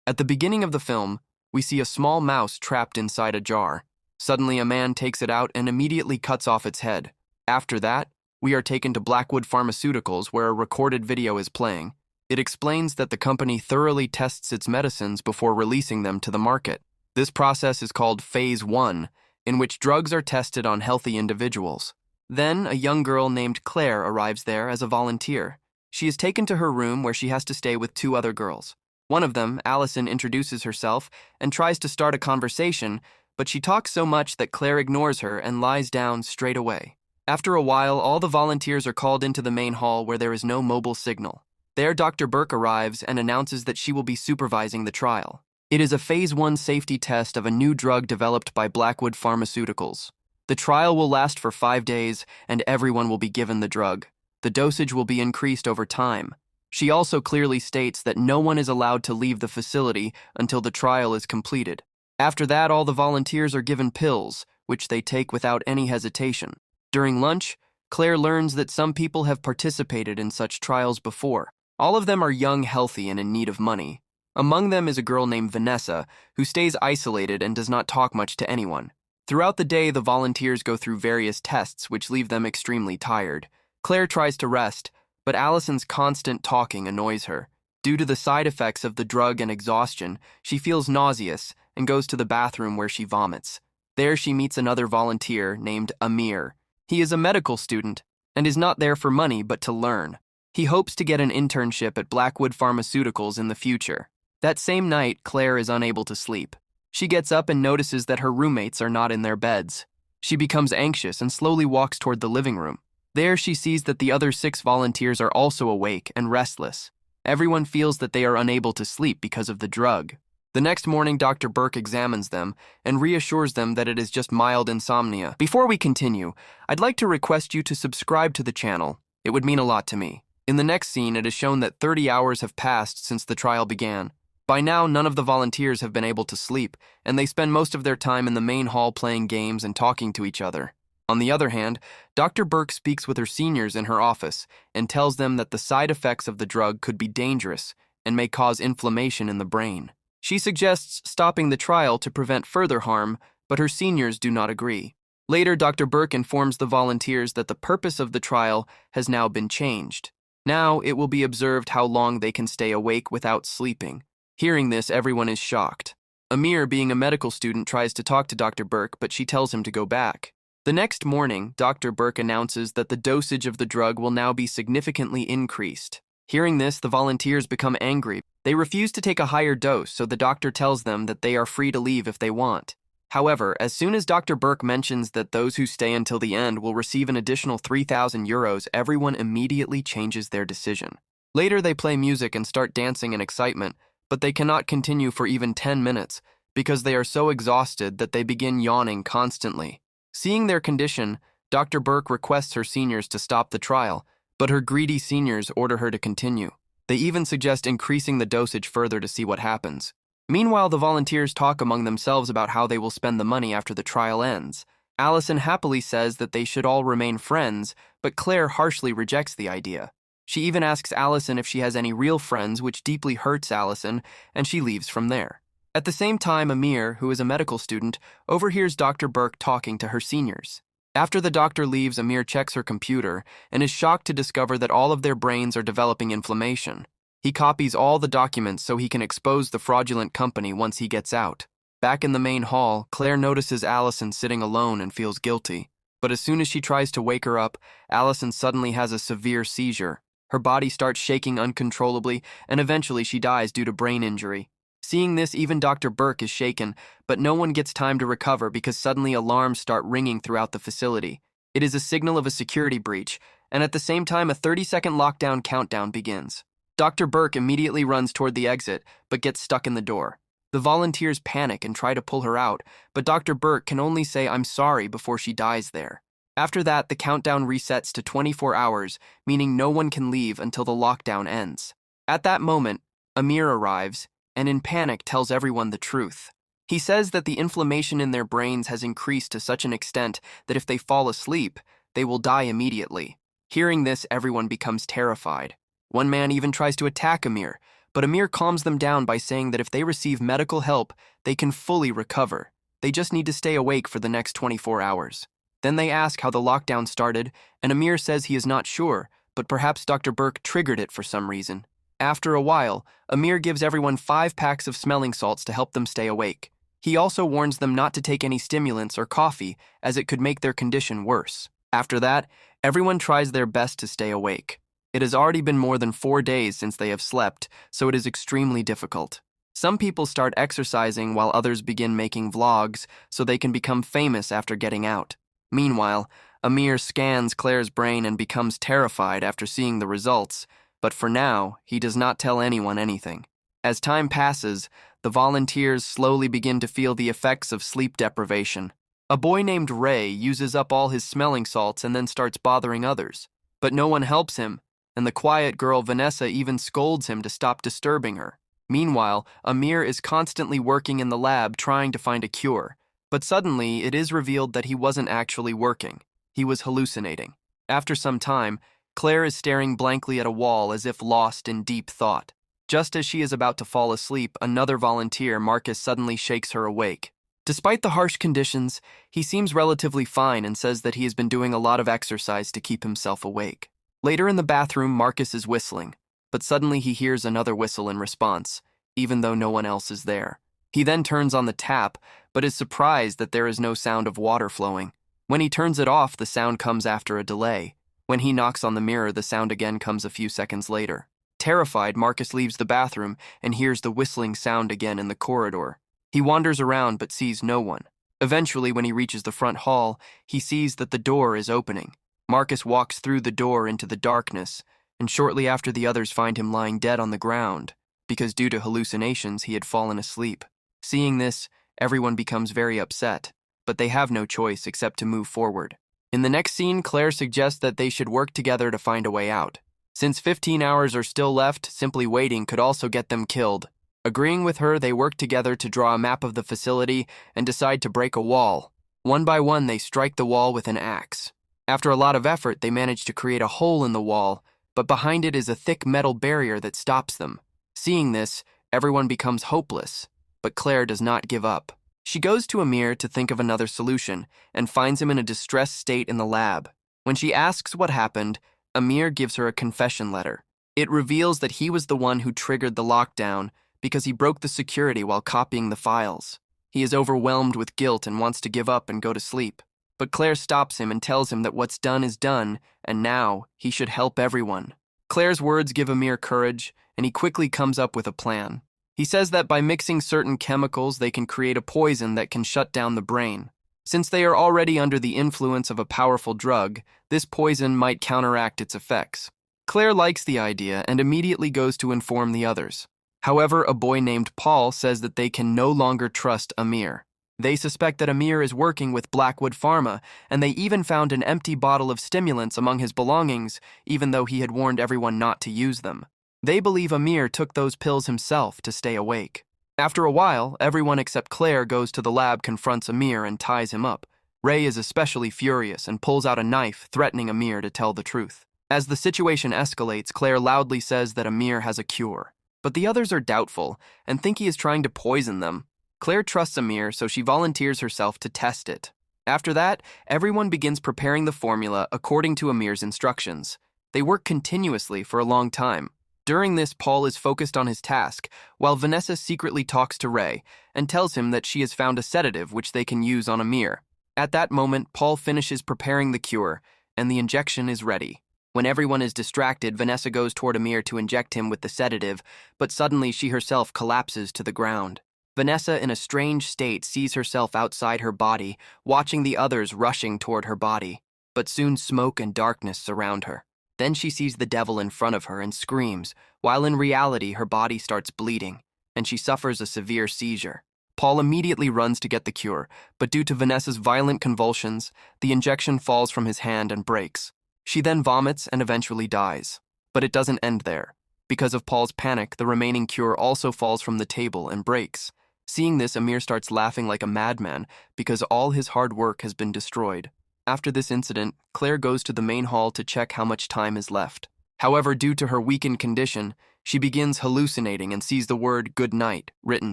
At the beginning of the film, we see a small mouse trapped inside a jar. Suddenly, a man takes it out and immediately cuts off its head. After that, we are taken to Blackwood Pharmaceuticals where a recorded video is playing. It explains that the company thoroughly tests its medicines before releasing them to the market. This process is called Phase 1, in which drugs are tested on healthy individuals. Then, a young girl named Claire arrives there as a volunteer. She is taken to her room where she has to stay with two other girls. One of them, Allison, introduces herself and tries to start a conversation, but she talks so much that Claire ignores her and lies down straight away. After a while, all the volunteers are called into the main hall where there is no mobile signal. There, Dr. Burke arrives and announces that she will be supervising the trial. It is a Phase 1 safety test of a new drug developed by Blackwood Pharmaceuticals. The trial will last for 5 days, and everyone will be given the drug. The dosage will be increased over time. She also clearly states that no one is allowed to leave the facility until the trial is completed. After that, all the volunteers are given pills, which they take without any hesitation. During lunch, Claire learns that some people have participated in such trials before. All of them are young, healthy, and in need of money. Among them is a girl named Vanessa, who stays isolated and does not talk much to anyone. Throughout the day, the volunteers go through various tests, which leave them extremely tired. Claire tries to rest, but Allison's constant talking annoys her. Due to the side effects of the drug and exhaustion, she feels nauseous and goes to the bathroom where she vomits. There she meets another volunteer named Amir. He is a medical student and is not there for money but to learn. He hopes to get an internship at Blackwood Pharmaceuticals in the future. That same night, Claire is unable to sleep. She gets up and notices that her roommates are not in their beds. She becomes anxious and slowly walks toward the living room. There she sees that the other 6 volunteers are also awake and restless. Everyone feels that they are unable to sleep because of the drug. The next morning, Dr. Burke examines them and reassures them that it is just mild insomnia. Before we continue, I'd like to request you to subscribe to the channel. It would mean a lot to me. In the next scene, it is shown that 30 hours have passed since the trial began. By now, none of the volunteers have been able to sleep, and they spend most of their time in the main hall playing games and talking to each other. On the other hand, Dr. Burke speaks with her seniors in her office and tells them that the side effects of the drug could be dangerous and may cause inflammation in the brain. She suggests stopping the trial to prevent further harm, but her seniors do not agree. Later, Dr. Burke informs the volunteers that the purpose of the trial has now been changed. Now, it will be observed how long they can stay awake without sleeping. Hearing this, everyone is shocked. Amir, being a medical student, tries to talk to Dr. Burke, but she tells him to go back. The next morning, Dr. Burke announces that the dosage of the drug will now be significantly increased. Hearing this, the volunteers become angry. They refuse to take a higher dose, so the doctor tells them that they are free to leave if they want. However, as soon as Dr. Burke mentions that those who stay until the end will receive an additional 3,000 euros, everyone immediately changes their decision. Later, they play music and start dancing in excitement, but they cannot continue for even 10 minutes because they are so exhausted that they begin yawning constantly. Seeing their condition, Dr. Burke requests her seniors to stop the trial, but her greedy seniors order her to continue. They even suggest increasing the dosage further to see what happens. Meanwhile, the volunteers talk among themselves about how they will spend the money after the trial ends. Allison happily says that they should all remain friends, but Claire harshly rejects the idea. She even asks Allison if she has any real friends, which deeply hurts Allison, and she leaves from there. At the same time, Amir, who is a medical student, overhears Dr. Burke talking to her seniors. After the doctor leaves, Amir checks her computer and is shocked to discover that all of their brains are developing inflammation. He copies all the documents so he can expose the fraudulent company once he gets out. Back in the main hall, Claire notices Allison sitting alone and feels guilty. But as soon as she tries to wake her up, Allison suddenly has a severe seizure. Her body starts shaking uncontrollably, and eventually she dies due to brain injury. Seeing this, even Dr. Burke is shaken, but no one gets time to recover because suddenly alarms start ringing throughout the facility. It is a signal of a security breach, and at the same time, a 30-second lockdown countdown begins. Dr. Burke immediately runs toward the exit, but gets stuck in the door. The volunteers panic and try to pull her out, but Dr. Burke can only say "I'm sorry" before she dies there. After that, the countdown resets to 24 hours, meaning no one can leave until the lockdown ends. At that moment, Amir arrives and in panic tells everyone the truth. He says that the inflammation in their brains has increased to such an extent that if they fall asleep, they will die immediately. Hearing this, everyone becomes terrified. One man even tries to attack Amir, But Amir calms them down by saying that if they receive medical help, they can fully recover. They just need to stay awake for the next 24 hours. Then they ask how the lockdown started, and Amir says he is not sure, but perhaps Dr. Burke triggered it for some reason. After a while, Amir gives everyone 5 packs of smelling salts to help them stay awake. He also warns them not to take any stimulants or coffee, as it could make their condition worse. After that, everyone tries their best to stay awake. It has already been more than 4 days since they have slept, so it is extremely difficult. Some people start exercising while others begin making vlogs so they can become famous after getting out. Meanwhile, Amir scans Claire's brain and becomes terrified after seeing the results, but for now, he does not tell anyone anything. As time passes, the volunteers slowly begin to feel the effects of sleep deprivation. A boy named Ray uses up all his smelling salts and then starts bothering others. But no one helps him, and the quiet girl Vanessa even scolds him to stop disturbing her. Meanwhile, Amir is constantly working in the lab trying to find a cure. But suddenly, it is revealed that he wasn't actually working. He was hallucinating. After some time, Claire is staring blankly at a wall as if lost in deep thought. Just as she is about to fall asleep, another volunteer, Marcus, suddenly shakes her awake. Despite the harsh conditions, he seems relatively fine and says that he has been doing a lot of exercise to keep himself awake. Later in the bathroom, Marcus is whistling, but suddenly he hears another whistle in response, even though no one else is there. He then turns on the tap, but is surprised that there is no sound of water flowing. When he turns it off, the sound comes after a delay. When he knocks on the mirror, the sound again comes a few seconds later. Terrified, Marcus leaves the bathroom and hears the whistling sound again in the corridor. He wanders around but sees no one. Eventually, when he reaches the front hall, he sees that the door is opening. Marcus walks through the door into the darkness, and shortly after the others find him lying dead on the ground, because due to hallucinations he had fallen asleep. Seeing this, everyone becomes very upset, but they have no choice except to move forward. In the next scene, Claire suggests that they should work together to find a way out. Since 15 hours are still left, simply waiting could also get them killed. Agreeing with her, they work together to draw a map of the facility and decide to break a wall. One by one, they strike the wall with an axe. After a lot of effort, they manage to create a hole in the wall, but behind it is a thick metal barrier that stops them. Seeing this, everyone becomes hopeless, but Claire does not give up. She goes to Amir to think of another solution and finds him in a distressed state in the lab. When she asks what happened, Amir gives her a confession letter. It reveals that he was the one who triggered the lockdown because he broke the security while copying the files. He is overwhelmed with guilt and wants to give up and go to sleep. But Claire stops him and tells him that what's done is done, and now he should help everyone. Claire's words give Amir courage, and he quickly comes up with a plan. He says that by mixing certain chemicals, they can create a poison that can shut down the brain. Since they are already under the influence of a powerful drug, this poison might counteract its effects. Claire likes the idea and immediately goes to inform the others. However, a boy named Paul says that they can no longer trust Amir. They suspect that Amir is working with Blackwood Pharma, and they even found an empty bottle of stimulants among his belongings, even though he had warned everyone not to use them. They believe Amir took those pills himself to stay awake. After a while, everyone except Claire goes to the lab, confronts Amir, and ties him up. Ray is especially furious and pulls out a knife, threatening Amir to tell the truth. As the situation escalates, Claire loudly says that Amir has a cure. But the others are doubtful and think he is trying to poison them. Claire trusts Amir, so she volunteers herself to test it. After that, everyone begins preparing the formula according to Amir's instructions. They work continuously for a long time. During this, Paul is focused on his task, while Vanessa secretly talks to Ray and tells him that she has found a sedative which they can use on Amir. At that moment, Paul finishes preparing the cure, and the injection is ready. When everyone is distracted, Vanessa goes toward Amir to inject him with the sedative, but suddenly she herself collapses to the ground. Vanessa, in a strange state, sees herself outside her body, watching the others rushing toward her body. But soon smoke and darkness surround her. Then she sees the devil in front of her and screams, while in reality her body starts bleeding, and she suffers a severe seizure. Paul immediately runs to get the cure, but due to Vanessa's violent convulsions, the injection falls from his hand and breaks. She then vomits and eventually dies. But it doesn't end there. Because of Paul's panic, the remaining cure also falls from the table and breaks. Seeing this, Amir starts laughing like a madman because all his hard work has been destroyed. After this incident, Claire goes to the main hall to check how much time is left. However, due to her weakened condition, She begins hallucinating and sees the word good night written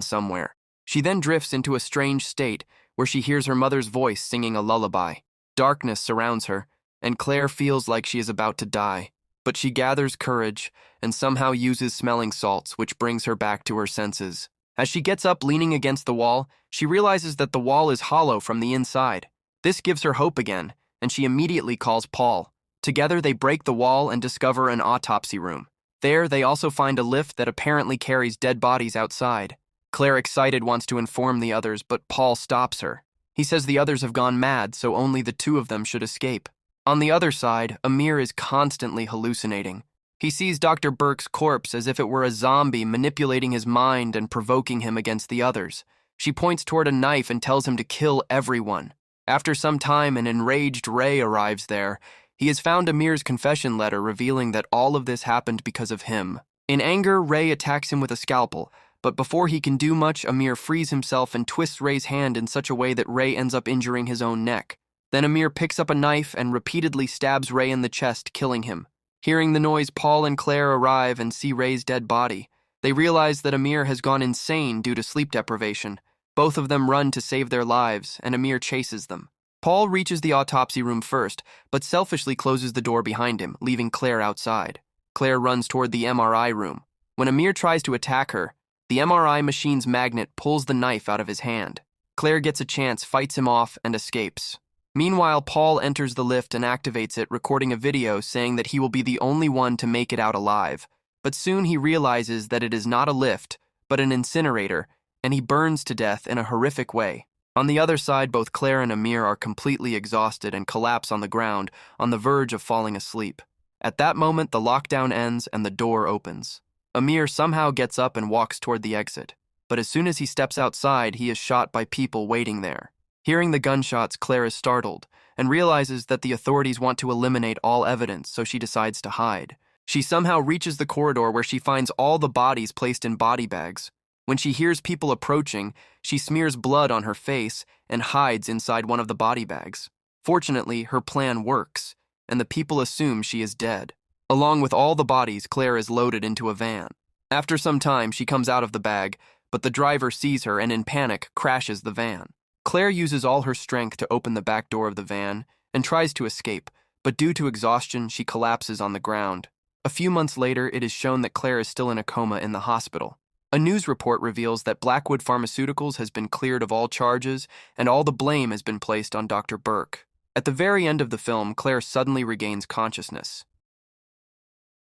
somewhere. She then drifts into a strange state where she hears her mother's voice singing a lullaby. Darkness surrounds her, and Claire feels like she is about to die. But she gathers courage and somehow uses smelling salts, which brings her back to her senses. As she gets up leaning against the wall, she realizes that the wall is hollow from the inside. This gives her hope again, and she immediately calls Paul. Together they break the wall and discover an autopsy room. There, they also find a lift that apparently carries dead bodies outside. Claire, excited, wants to inform the others, but Paul stops her. He says the others have gone mad, so only the two of them should escape. On the other side, Amir is constantly hallucinating. He sees Dr. Burke's corpse as if it were a zombie manipulating his mind and provoking him against the others. She points toward a knife and tells him to kill everyone. After some time, an enraged Ray arrives there. He has found Amir's confession letter revealing that all of this happened because of him. In anger, Ray attacks him with a scalpel, but before he can do much, Amir frees himself and twists Ray's hand in such a way that Ray ends up injuring his own neck. Then Amir picks up a knife and repeatedly stabs Ray in the chest, killing him. Hearing the noise, Paul and Claire arrive and see Ray's dead body. They realize that Amir has gone insane due to sleep deprivation. Both of them run to save their lives, and Amir chases them. Paul reaches the autopsy room first, but selfishly closes the door behind him, leaving Claire outside. Claire runs toward the MRI room. When Amir tries to attack her, the MRI machine's magnet pulls the knife out of his hand. Claire gets a chance, fights him off, and escapes. Meanwhile, Paul enters the lift and activates it, recording a video saying that he will be the only one to make it out alive. But soon he realizes that it is not a lift, but an incinerator, and he burns to death in a horrific way. On the other side, both Claire and Amir are completely exhausted and collapse on the ground, on the verge of falling asleep. At that moment, the lockdown ends and the door opens. Amir somehow gets up and walks toward the exit. But as soon as he steps outside, he is shot by people waiting there. Hearing the gunshots, Claire is startled and realizes that the authorities want to eliminate all evidence, so she decides to hide. She somehow reaches the corridor where she finds all the bodies placed in body bags. When she hears people approaching, she smears blood on her face and hides inside one of the body bags. Fortunately, her plan works, and the people assume she is dead. Along with all the bodies, Claire is loaded into a van. After some time, she comes out of the bag, but the driver sees her and in panic crashes the van. Claire uses all her strength to open the back door of the van and tries to escape, but due to exhaustion, she collapses on the ground. A few months later, it is shown that Claire is still in a coma in the hospital. A news report reveals that Blackwood Pharmaceuticals has been cleared of all charges and all the blame has been placed on Dr. Burke. At the very end of the film, Claire suddenly regains consciousness.